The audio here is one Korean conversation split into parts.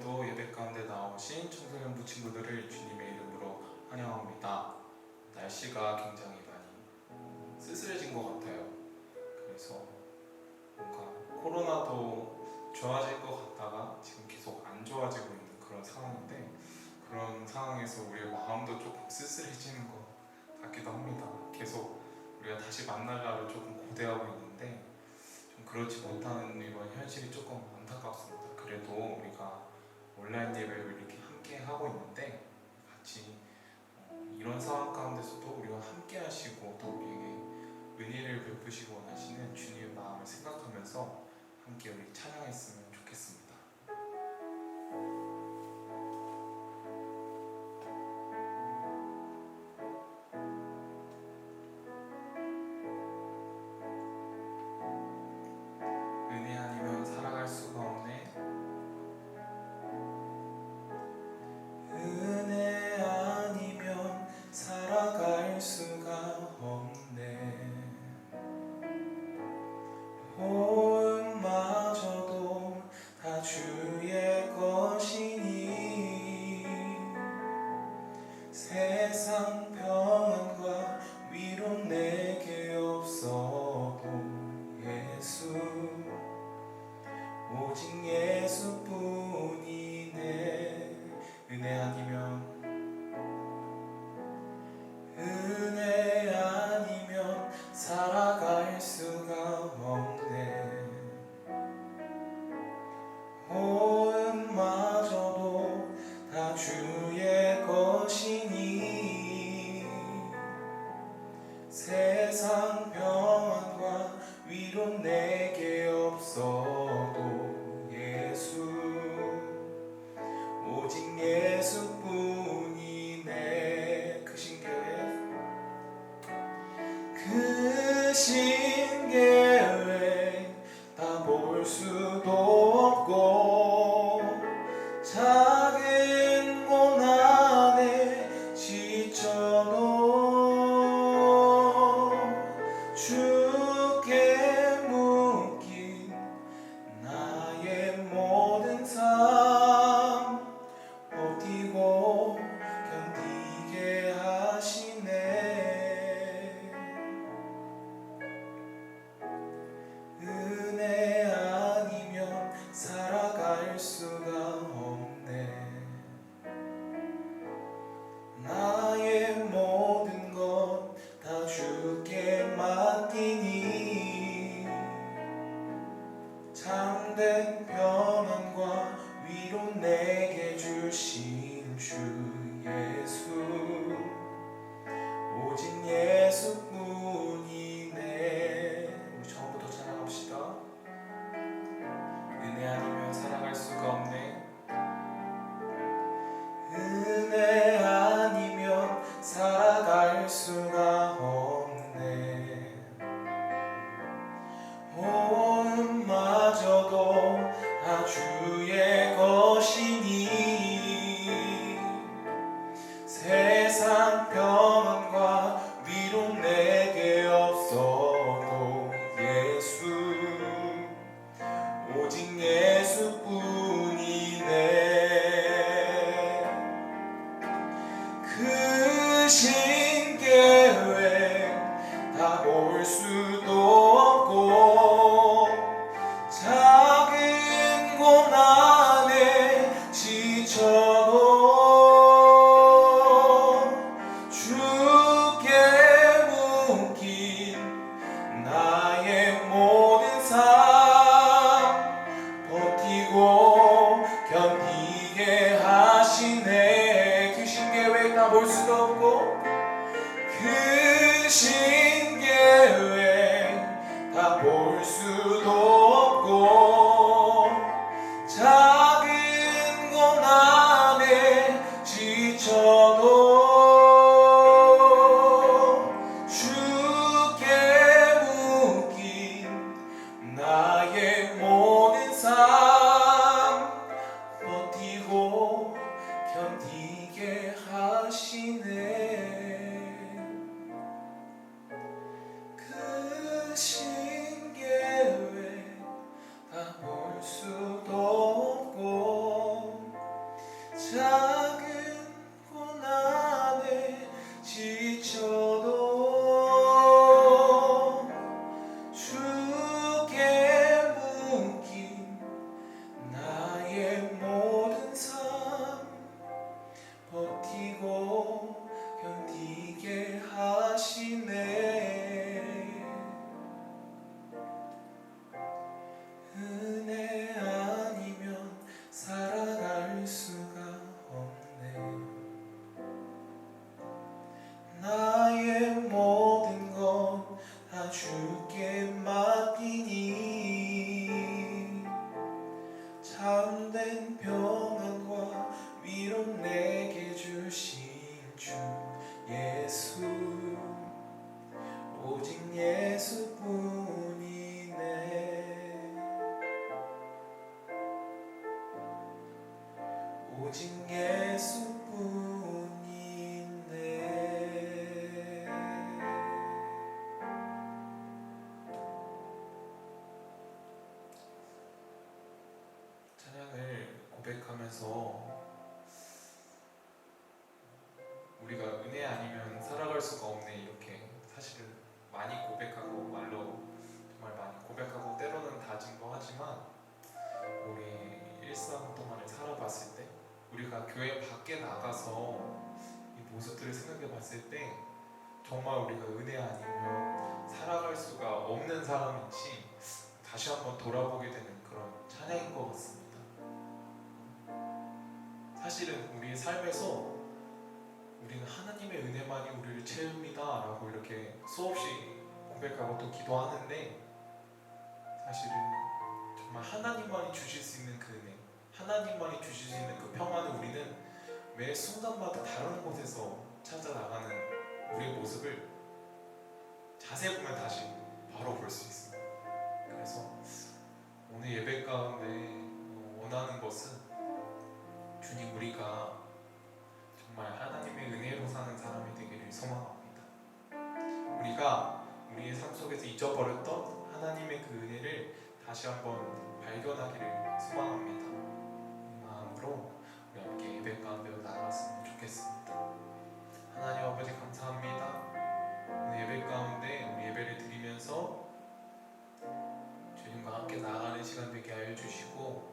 오늘도 예배 가운데 나오신 청소년부 친구들을 주님의 이름으로 환영합니다. 날씨가 굉장히 많이 쓸쓸해진 것 같아요. 그래서 뭔가 코로나도 좋아질 것 같다가 지금 계속 안 좋아지고 있는 그런 상황인데, 그런 상황에서 우리의 마음도 조금 쓸쓸해지는 것 같기도 합니다. 계속 우리가 다시 만나가를 조금 고대하고 있는데 좀 그렇지 못하는 이번 현실이 조금 안타깝습니다. 그래도 우리가 온라인 예배를 이렇게 함께 하고 있는데 같이 이런 상황 가운데서도 우리가 함께 하시고 또 우리에게 은혜를 베푸시고 원하시는 주님의 마음을 생각하면서 함께 우리 찬양했으면 좋겠습니다. 은혜 아니면 살아갈 수가 없네. 은혜 아니면 살아갈 수가 없네. 호흡마저도 다 주의 것이니 세상 평안과 위로 내게 없어도 예수, 오직 예수뿐이네. 은혜 아니면 살아갈 수가 없네. 호흡마저도 다 주의 것이니 세상 평안과 위로 내게 없어도 예수, 오직 예수뿐이네. 그 신계획 다 볼 수도 없고 작은 고난에 지쳐도 주께 묶인 나의 모든 삶 버티고 견디게 하시네. 은혜 아니면 살아갈 수가 없네. 나의 모든 것 다 주께 맡기니 참된 평안과 위로 내게 주신 주 예수, 오직 예수뿐이네. 우리 처음부터 찬양합시다. 은혜 아니면 살아갈 수가 없네. 은혜 아니면 살아갈 수가 없네. 호흡마저도 다 주의 것이니 세상 평안과 위로 내게 나의 모든 삶 버티고 견디게 하시네. 은혜 아니면 살아갈 수가 없네. 나의 모든 것 다 주께 맡기니 참된 평안과 위로 내게 주신 주 예수, 오직 예수뿐이네. 오직 예수뿐이네. 찬양을 고백하면서 우리가 은혜 아니면 살아갈 수가 없네, 이렇게 사실은 많이 고백하고 말로 정말 많이 고백하고 때로는 다짐도 하지만 우리 일상 동안을 살아봤을 때 우리가 교회 밖에 나가서 이 모습들을 생각해 봤을 때 정말 우리가 은혜 아니면 살아갈 수가 없는 사람인지 다시 한번 돌아보게 되는 그런 찬양인 것 같습니다. 사실은 우리의 삶에서 우리는 하나님의 은혜만이 우리를 채웁니다 라고 이렇게 수없이 고백하고 또 기도하는데, 사실은 정말 하나님만이 주실 수 있는 그 은혜, 하나님만이 주실 수 있는 그 평안을 우리는 매 순간마다 다른 곳에서 찾아나가는 우리의 모습을 자세히 보면 다시 바로 볼 수 있습니다. 그래서 오늘 예배 가운데 원하는 것은 주님, 우리가 정말 하나님의 은혜로 사는 사람이 되기를 소망합니다. 우리가 우리의 삶 속에서 잊어버렸던 하나님의 그 은혜를 다시 한번 발견하기를 소망합니다. 이 마음으로 우리 함께 예배 가운데 나갔으면 좋겠습니다. 하나님 아버지, 감사합니다. 오늘 예배 가운데 우리 예배를 드리면서 주님과 함께 나아가는 시간 되게 하여 주시고,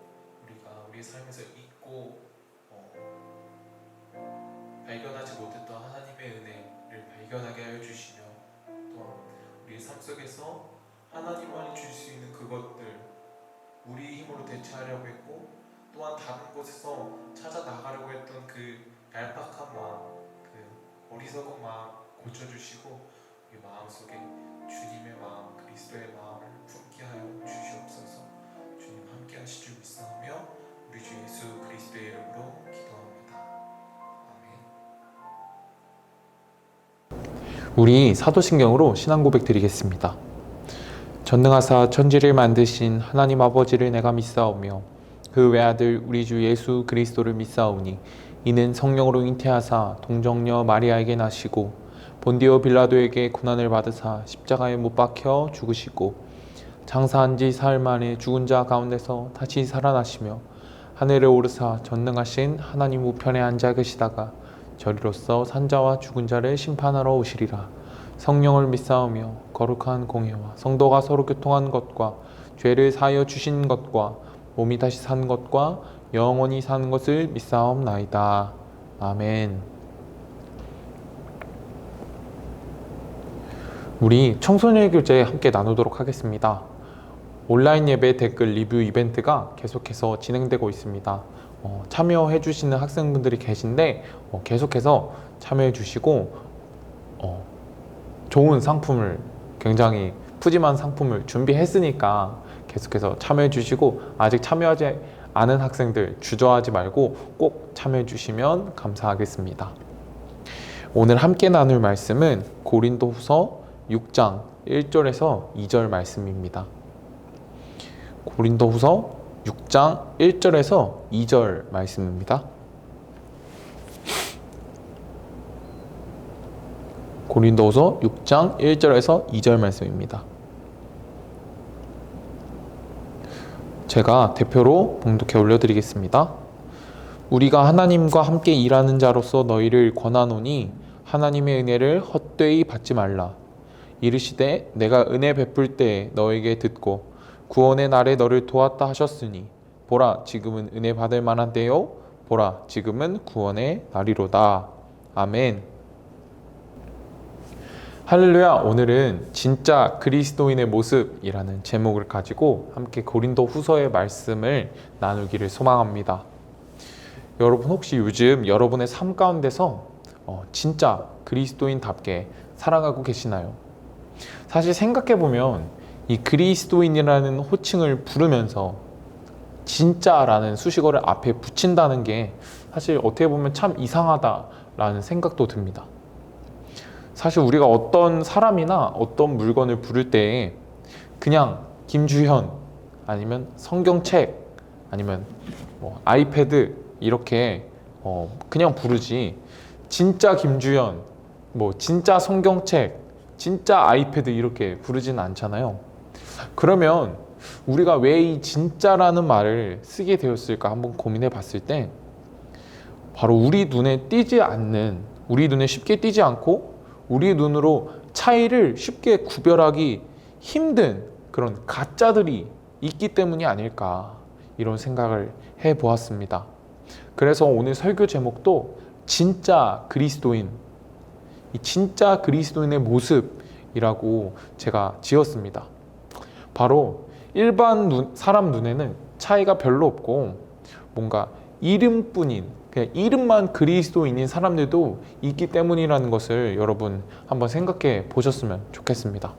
우리가 우리의 삶에서 잊고 발견하지 못했던 하나님의 은혜를 발견하게 하여 주시며, 또한 우리의 삶 속에서 하나님만이 줄 수 있는 그것들 우리 힘으로 대체하려고 했고, 또한 다른 곳에서 찾아 나가려고 했던 그 얄팍한 마음, 그 어리석은 마음 고쳐주시고, 우리 마음속에 주님의 마음, 그리스도의 마음을 품게 하여 주시옵소서. 주님 함께 하실 줄 믿사오며 우리 주 예수 그리스도의 이름으로 기도합니다. 아멘. 우리 사도신경으로 신앙 고백 드리겠습니다. 전능하사 천지를 만드신 하나님 아버지를 내가 믿사오며 그 외아들 우리 주 예수 그리스도를 믿사오니 이는 성령으로 잉태하사 동정녀 마리아에게 나시고 본디오 빌라도에게 고난을 받으사 십자가에 못 박혀 죽으시고 장사한 지 사흘 만에 죽은 자 가운데서 다시 살아나시며 하늘에 오르사 전능하신 하나님 우편에 앉아 계시다가 저리로서 산자와 죽은 자를 심판하러 오시리라. 성령을 믿사오며 거룩한 공회와 성도가 서로 교통한 것과 죄를 사하여 주신 것과 몸이 다시 산 것과 영원히 사는 것을 믿사옵나이다. 아멘. 우리 청소년 교제 함께 나누도록 하겠습니다. 온라인 예배 댓글 리뷰 이벤트가 계속해서 진행되고 있습니다. 참여해 주시는 학생분들이 계신데 계속해서 참여해 주시고 좋은 상품을, 굉장히 푸짐한 상품을 준비했으니까 계속해서 참여해 주시고, 아직 참여하지 않은 학생들 주저하지 말고 꼭 참여해 주시면 감사하겠습니다. 오늘 함께 나눌 말씀은 고린도후서 6장 1절에서 2절 말씀입니다. 고린도후서 6장 1절에서 2절 말씀입니다. 고린도후서 6장 1절에서 2절 말씀입니다. 제가 대표로 봉독해 올려드리겠습니다. 우리가 하나님과 함께 일하는 자로서 너희를 권하노니 하나님의 은혜를 헛되이 받지 말라. 이르시되 내가 은혜 베풀 때에 너에게 듣고 구원의 날에 너를 도왔다 하셨으니 보라 지금은 은혜 받을 만한데요. 보라 지금은 구원의 날이로다. 아멘. 할렐루야. 오늘은 진짜 그리스도인의 모습이라는 제목을 가지고 함께 고린도 후서의 말씀을 나누기를 소망합니다. 여러분 혹시 요즘 여러분의 삶 가운데서 진짜 그리스도인답게 살아가고 계시나요? 사실 생각해보면 이 그리스도인이라는 호칭을 부르면서 진짜라는 수식어를 앞에 붙인다는 게 사실 어떻게 보면 참 이상하다라는 생각도 듭니다. 사실 우리가 어떤 사람이나 어떤 물건을 부를 때 그냥 김주현 아니면 성경책 아니면 아이패드 이렇게 그냥 부르지, 진짜 김주현, 진짜 성경책, 진짜 아이패드 이렇게 부르지는 않잖아요. 그러면 우리가 왜 이 진짜라는 말을 쓰게 되었을까 한번 고민해 봤을 때 바로 우리 눈에 쉽게 띄지 않고 우리 눈으로 차이를 쉽게 구별하기 힘든 그런 가짜들이 있기 때문이 아닐까, 이런 생각을 해 보았습니다. 그래서 오늘 설교 제목도 진짜 그리스도인, 이 진짜 그리스도인의 모습이라고 제가 지었습니다. 바로 일반 사람 눈에는 차이가 별로 없고 뭔가 이름뿐인, 그냥 이름만 그리스도인인 사람들도 있기 때문이라는 것을 여러분 한번 생각해 보셨으면 좋겠습니다.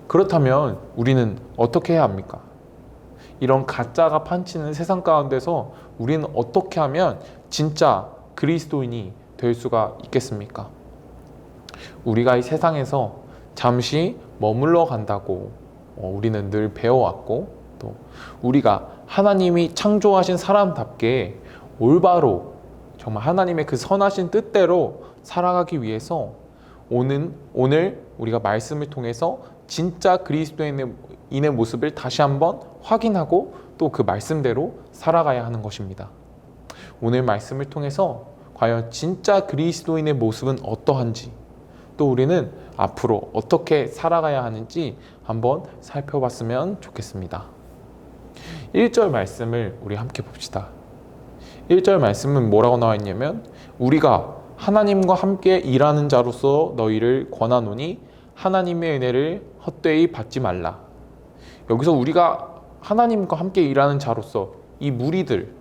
그렇다면 우리는 어떻게 해야 합니까? 이런 가짜가 판치는 세상 가운데서 우리는 어떻게 하면 진짜 그리스도인이 될 수가 있겠습니까? 우리가 이 세상에서 잠시 머물러 간다고 우리는 늘 배워왔고, 또 우리가 하나님이 창조하신 사람답게 올바로 정말 하나님의 그 선하신 뜻대로 살아가기 위해서 오늘 우리가 말씀을 통해서 진짜 그리스도인의 모습을 다시 한번 확인하고 또 그 말씀대로 살아가야 하는 것입니다. 오늘 말씀을 통해서 과연 진짜 그리스도인의 모습은 어떠한지, 또 우리는 앞으로 어떻게 살아가야 하는지 한번 살펴봤으면 좋겠습니다. 1절 말씀을 우리 함께 봅시다. 1절 말씀은 뭐라고 나와 있냐면, 우리가 하나님과 함께 일하는 자로서 너희를 권하노니 하나님의 은혜를 헛되이 받지 말라. 여기서 우리가 하나님과 함께 일하는 자로서 이 무리들,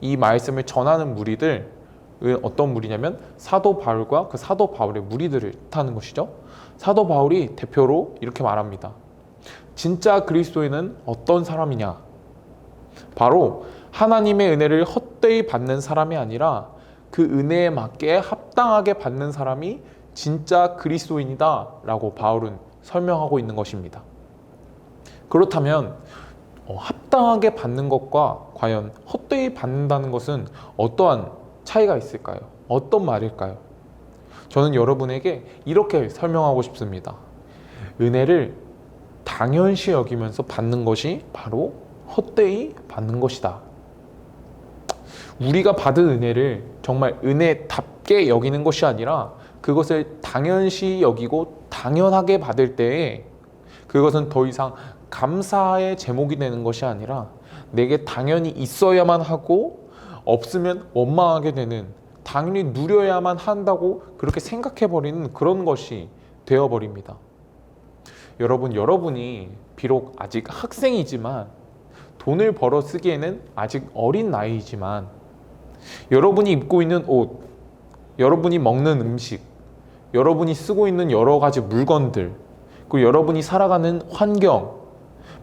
이 말씀을 전하는 무리들, 어떤 무리냐면 사도 바울과 그 사도 바울의 무리들을 뜻하는 것이죠. 사도 바울이 대표로 이렇게 말합니다. 진짜 그리스도인은 어떤 사람이냐? 바로 하나님의 은혜를 헛되이 받는 사람이 아니라 그 은혜에 맞게 합당하게 받는 사람이 진짜 그리스도인이다 라고 바울은 설명하고 있는 것입니다. 그렇다면 합당하게 받는 것과 과연 헛되이 받는다는 것은 어떠한 차이가 있을까요? 어떤 말일까요? 저는 여러분에게 이렇게 설명하고 싶습니다. 은혜를 당연시 여기면서 받는 것이 바로 헛되이 받는 것이다. 우리가 받은 은혜를 정말 은혜답게 여기는 것이 아니라 그것을 당연시 여기고 당연하게 받을 때에 그것은 더 이상 감사의 제목이 되는 것이 아니라 내게 당연히 있어야만 하고 없으면 원망하게 되는, 당연히 누려야만 한다고 그렇게 생각해버리는 그런 것이 되어버립니다. 여러분이 비록 아직 학생이지만 돈을 벌어 쓰기에는 아직 어린 나이이지만 여러분이 입고 있는 옷, 여러분이 먹는 음식, 여러분이 쓰고 있는 여러 가지 물건들, 그리고 여러분이 살아가는 환경,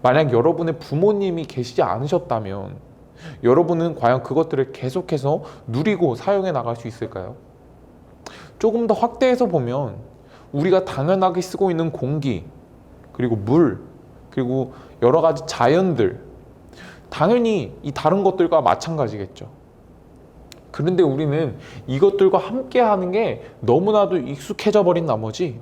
만약 여러분의 부모님이 계시지 않으셨다면 여러분은 과연 그것들을 계속해서 누리고 사용해 나갈 수 있을까요? 조금 더 확대해서 보면 우리가 당연하게 쓰고 있는 공기, 그리고 물, 그리고 여러 가지 자연들, 당연히 이 다른 것들과 마찬가지겠죠. 그런데 우리는 이것들과 함께 하는 게 너무나도 익숙해져 버린 나머지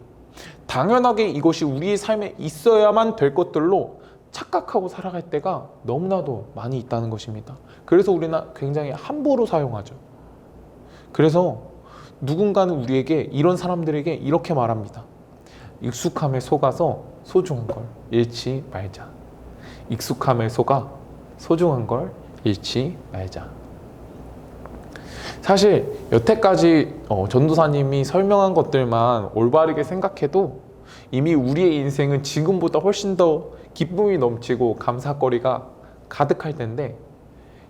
당연하게 이것이 우리의 삶에 있어야만 될 것들로 착각하고 살아갈 때가 너무나도 많이 있다는 것입니다. 그래서 우리는 굉장히 함부로 사용하죠. 그래서 누군가는 우리에게, 이런 사람들에게 이렇게 말합니다. 익숙함에 속아서 소중한 걸 잃지 말자. 익숙함에 속아 소중한 걸 잃지 말자. 사실 여태까지 전도사님이 설명한 것들만 올바르게 생각해도 이미 우리의 인생은 지금보다 훨씬 더 기쁨이 넘치고 감사거리가 가득할 텐데,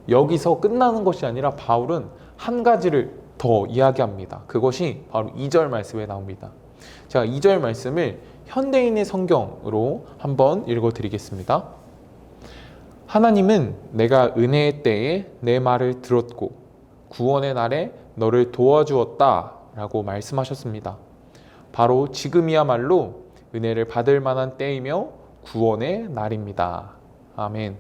여기서 끝나는 것이 아니라 바울은 한 가지를 더 이야기합니다. 그것이 바로 2절 말씀에 나옵니다. 제가 2절 말씀을 현대인의 성경으로 한번 읽어드리겠습니다. 하나님은 내가 은혜의 때에 내 말을 들었고 구원의 날에 너를 도와주었다 라고 말씀하셨습니다. 바로 지금이야말로 은혜를 받을 만한 때이며 구원의 날입니다. 아멘.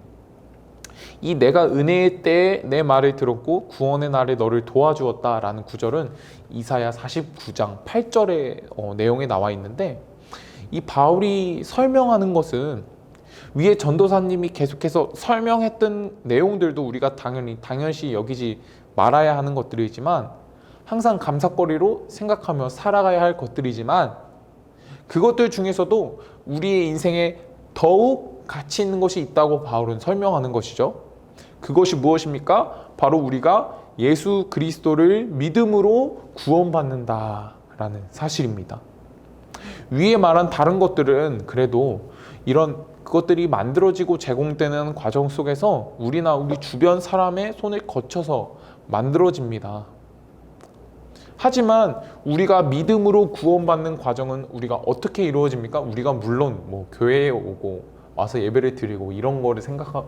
이 내가 은혜의 때에 내 말을 들었고 구원의 날에 너를 도와주었다 라는 구절은 이사야 49장 8절의 내용에 나와 있는데, 이 바울이 설명하는 것은 위에 전도사님이 계속해서 설명했던 내용들도 우리가 당연시 여기지 말아야 하는 것들이지만, 항상 감사거리로 생각하며 살아가야 할 것들이지만, 그것들 중에서도 우리의 인생에 더욱 가치 있는 것이 있다고 바울은 설명하는 것이죠. 그것이 무엇입니까? 바로 우리가 예수 그리스도를 믿음으로 구원받는다라는 사실입니다. 위에 말한 다른 것들은 그래도 이런 그것들이 만들어지고 제공되는 과정 속에서 우리나 우리 주변 사람의 손을 거쳐서 만들어집니다. 하지만 우리가 믿음으로 구원받는 과정은 우리가 어떻게 이루어집니까? 우리가 물론 교회에 오고 와서 예배를 드리고 이런 거를 생각할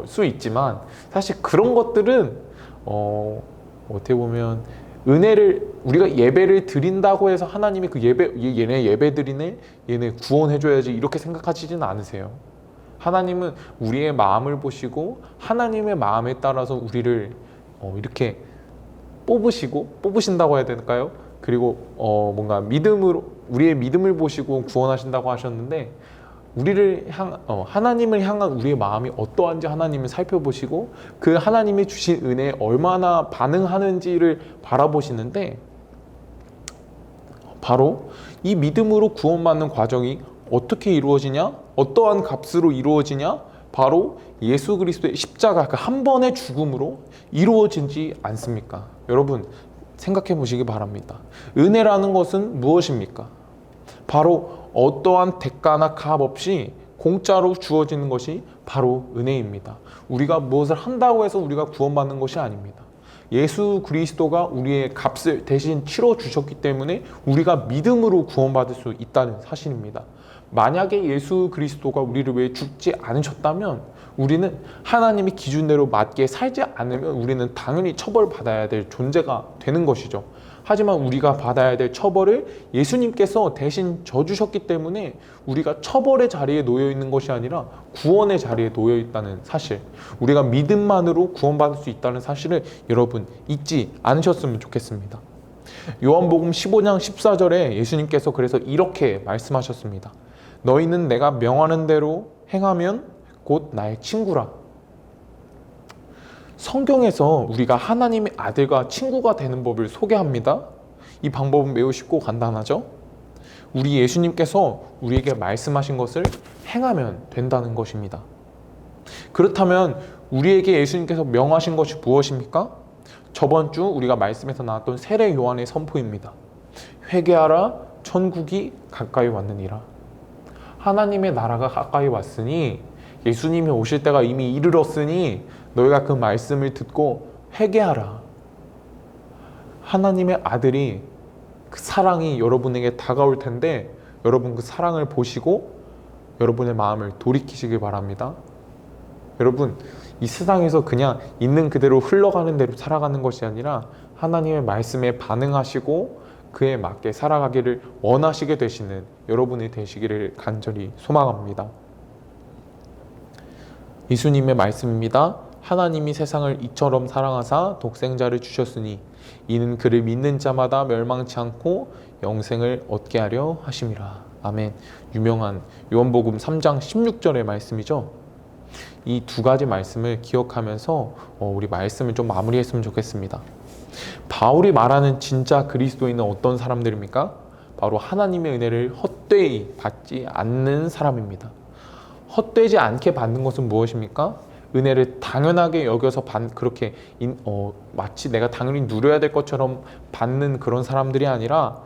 수 있지만, 사실 그런 것들은 어떻게 보면 은혜를 우리가 예배를 드린다고 해서 하나님이 그 얘네 예배 드리네, 얘네 구원해줘야지 이렇게 생각하시지는 않으세요. 하나님은 우리의 마음을 보시고 하나님의 마음에 따라서 우리를 이렇게 뽑으신다고 해야 될까요? 그리고 뭔가 우리의 믿음을 보시고 구원하신다고 하셨는데, 하나님을 향한 우리의 마음이 어떠한지 하나님을 살펴보시고 그 하나님이 주신 은혜에 얼마나 반응하는지를 바라보시는데, 바로 이 믿음으로 구원받는 과정이 어떻게 이루어지냐? 어떠한 값으로 이루어지냐? 바로 예수 그리스도의 십자가 그 한 번의 죽음으로 이루어지지 않습니까? 여러분 생각해 보시기 바랍니다. 은혜라는 것은 무엇입니까? 바로 어떠한 대가나 값 없이 공짜로 주어지는 것이 바로 은혜입니다. 우리가 무엇을 한다고 해서 우리가 구원받는 것이 아닙니다. 예수 그리스도가 우리의 값을 대신 치러 주셨기 때문에 우리가 믿음으로 구원받을 수 있다는 사실입니다. 만약에 예수 그리스도가 우리를 위해 죽지 않으셨다면 우리는 하나님의 기준대로 맞게 살지 않으면 우리는 당연히 처벌받아야 될 존재가 되는 것이죠. 하지만 우리가 받아야 될 처벌을 예수님께서 대신 져주셨기 때문에 우리가 처벌의 자리에 놓여 있는 것이 아니라 구원의 자리에 놓여 있다는 사실, 우리가 믿음만으로 구원받을 수 있다는 사실을 여러분 잊지 않으셨으면 좋겠습니다. 요한복음 15장 14절에 예수님께서 그래서 이렇게 말씀하셨습니다. 너희는 내가 명하는 대로 행하면 곧 나의 친구라. 성경에서 우리가 하나님의 아들과 친구가 되는 법을 소개합니다. 이 방법은 매우 쉽고 간단하죠. 우리 예수님께서 우리에게 말씀하신 것을 행하면 된다는 것입니다. 그렇다면 우리에게 예수님께서 명하신 것이 무엇입니까? 저번 주 우리가 말씀에서 나왔던 세례 요한의 선포입니다. 회개하라, 천국이 가까이 왔느니라. 하나님의 나라가 가까이 왔으니, 예수님이 오실 때가 이미 이르렀으니 너희가 그 말씀을 듣고 회개하라. 하나님의 아들이 그 사랑이 여러분에게 다가올 텐데, 여러분 그 사랑을 보시고 여러분의 마음을 돌이키시길 바랍니다. 여러분, 이 세상에서 그냥 있는 그대로 흘러가는 대로 살아가는 것이 아니라 하나님의 말씀에 반응하시고 그에 맞게 살아가기를 원하시게 되시는 여러분이 되시기를 간절히 소망합니다. 예수님의 말씀입니다. 하나님이 세상을 이처럼 사랑하사 독생자를 주셨으니 이는 그를 믿는 자마다 멸망치 않고 영생을 얻게 하려 하심이라. 아멘. 유명한 요한복음 3장 16절의 말씀이죠. 이 두 가지 말씀을 기억하면서 우리 말씀을 좀 마무리했으면 좋겠습니다. 바울이 말하는 진짜 그리스도인은 어떤 사람들입니까? 바로 하나님의 은혜를 헛되이 받지 않는 사람입니다. 헛되지 않게 받는 것은 무엇입니까? 은혜를 당연하게 여겨서 그렇게 마치 내가 당연히 누려야 될 것처럼 받는 그런 사람들이 아니라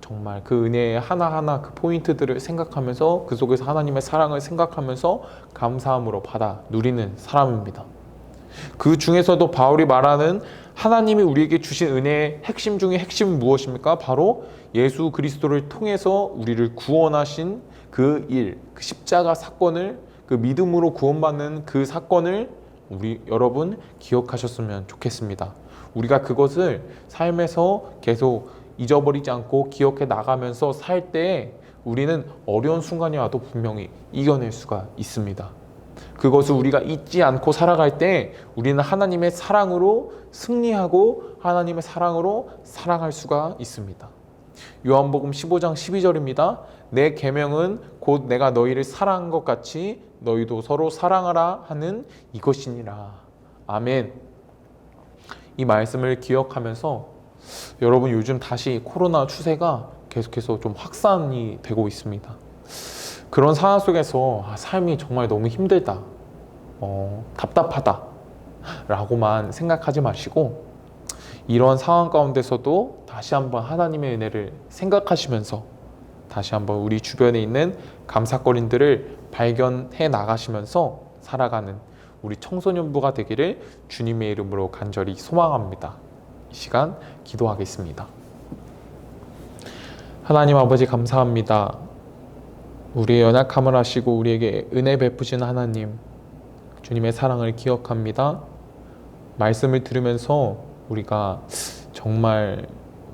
정말 그 은혜의 하나하나 그 포인트들을 생각하면서 그 속에서 하나님의 사랑을 생각하면서 감사함으로 받아 누리는 사람입니다. 그 중에서도 바울이 말하는 하나님이 우리에게 주신 은혜의 핵심 중에 핵심은 무엇입니까? 바로 예수 그리스도를 통해서 우리를 구원하신 그 일, 그 십자가 사건을, 그 믿음으로 구원받는 그 사건을 여러분 기억하셨으면 좋겠습니다. 우리가 그것을 삶에서 계속 잊어버리지 않고 기억해 나가면서 살 때 우리는 어려운 순간이 와도 분명히 이겨낼 수가 있습니다. 그것을 우리가 잊지 않고 살아갈 때 우리는 하나님의 사랑으로 승리하고 하나님의 사랑으로 살아갈 수가 있습니다. 요한복음 15장 12절입니다. 내 계명은 곧 내가 너희를 사랑한 것 같이 너희도 서로 사랑하라 하는 이것이니라. 아멘. 이 말씀을 기억하면서 여러분, 요즘 다시 코로나 추세가 계속해서 좀 확산이 되고 있습니다. 그런 상황 속에서 삶이 정말 너무 힘들다, 답답하다 라고만 생각하지 마시고 이런 상황 가운데서도 다시 한번 하나님의 은혜를 생각하시면서 다시 한번 우리 주변에 있는 감사거리들을 발견해 나가시면서 살아가는 우리 청소년부가 되기를 주님의 이름으로 간절히 소망합니다. 이 시간 기도하겠습니다. 하나님 아버지, 감사합니다. 우리의 연약함을 아시고 우리에게 은혜 베푸신 하나님, 주님의 사랑을 기억합니다. 말씀을 들으면서 우리가 정말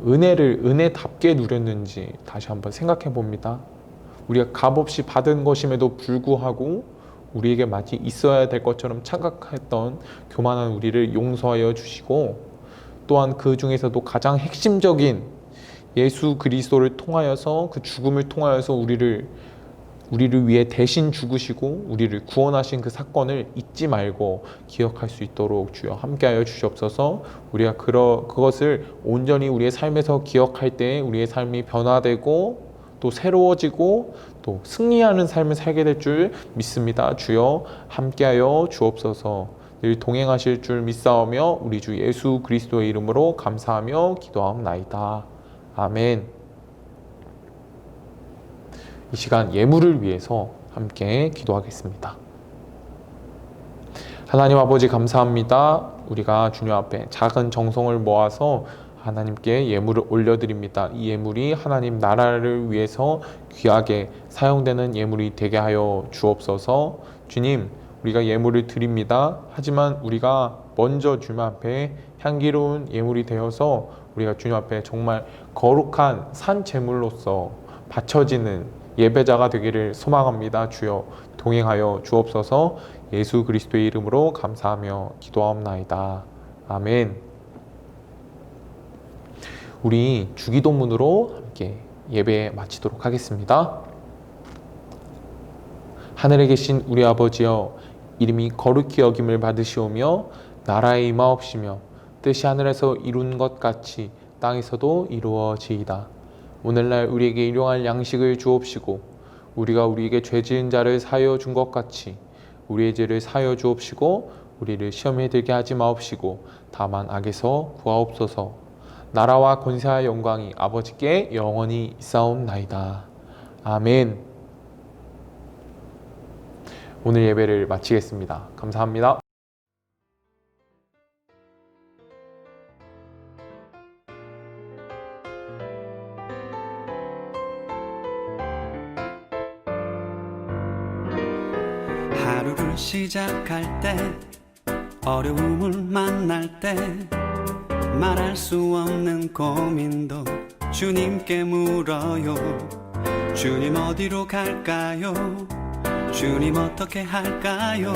은혜를 은혜답게 누렸는지 다시 한번 생각해 봅니다. 우리가 값없이 받은 것임에도 불구하고 우리에게 마치 있어야 될 것처럼 착각했던 교만한 우리를 용서하여 주시고, 또한 그 중에서도 가장 핵심적인 예수 그리스도를 통하여서, 그 죽음을 통하여서 우리를 위해 대신 죽으시고 우리를 구원하신 그 사건을 잊지 말고 기억할 수 있도록 주여 함께하여 주시옵소서. 우리가 그것을 온전히 우리의 삶에서 기억할 때 우리의 삶이 변화되고 또 새로워지고 또 승리하는 삶을 살게 될 줄 믿습니다. 주여 함께하여 주옵소서. 늘 동행하실 줄 믿사오며 우리 주 예수 그리스도의 이름으로 감사하며 기도하옵나이다. 아멘. 이 시간 예물을 위해서 함께 기도하겠습니다. 하나님 아버지, 감사합니다. 우리가 주님 앞에 작은 정성을 모아서 하나님께 예물을 올려드립니다. 이 예물이 하나님 나라를 위해서 귀하게 사용되는 예물이 되게 하여 주옵소서. 주님, 우리가 예물을 드립니다. 하지만 우리가 먼저 주님 앞에 향기로운 예물이 되어서 우리가 주님 앞에 정말 거룩한 산 제물로서 바쳐지는 예배자가 되기를 소망합니다. 주여 동행하여 주옵소서. 예수 그리스도의 이름으로 감사하며 기도하옵나이다. 아멘. 우리 주기도문으로 함께 예배 마치도록 하겠습니다. 하늘에 계신 우리 아버지여, 이름이 거룩히 여김을 받으시오며 나라에 임하옵시며 뜻이 하늘에서 이룬 것 같이 땅에서도 이루어지이다. 오늘날 우리에게 일용할 양식을 주옵시고 우리가 우리에게 죄 지은 자를 사하여 준 것 같이 우리의 죄를 사하여 주옵시고 우리를 시험에 들게 하지 마옵시고 다만 악에서 구하옵소서. 나라와 권세와 영광이 아버지께 영원히 있사옵나이다. 아멘. 오늘 예배를 마치겠습니다. 감사합니다. 하루를 시작할 때, 어려움을 만날 때, 말할 수 없는 고민도 주님께 물어요. 주님 어디로 갈까요? 주님 어떻게 할까요?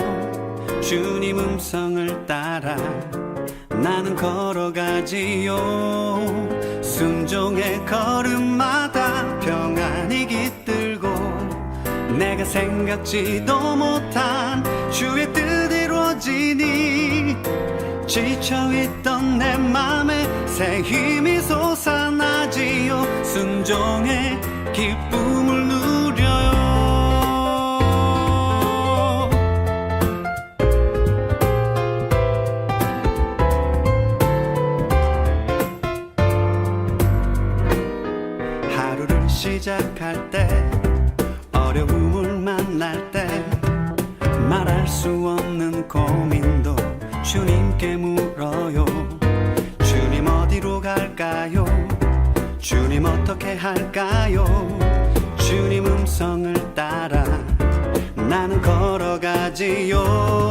주님 음성을 따라 나는 걸어가지요. 순종의 걸음마다 평안이 깃들고 내가 생각지도 못한 주의 뜻 이루어지니 지쳐있던 내 맘에 새 힘이 솟아나지요. 순종의 기쁨을 누려요. 생각할 때 어려움을 만날 때 말할 수 없는 고민도 주님께 물어요. 주님 어디로 갈까요? 주님 어떻게 할까요? 주님 음성을 따라 나는 걸어가지요.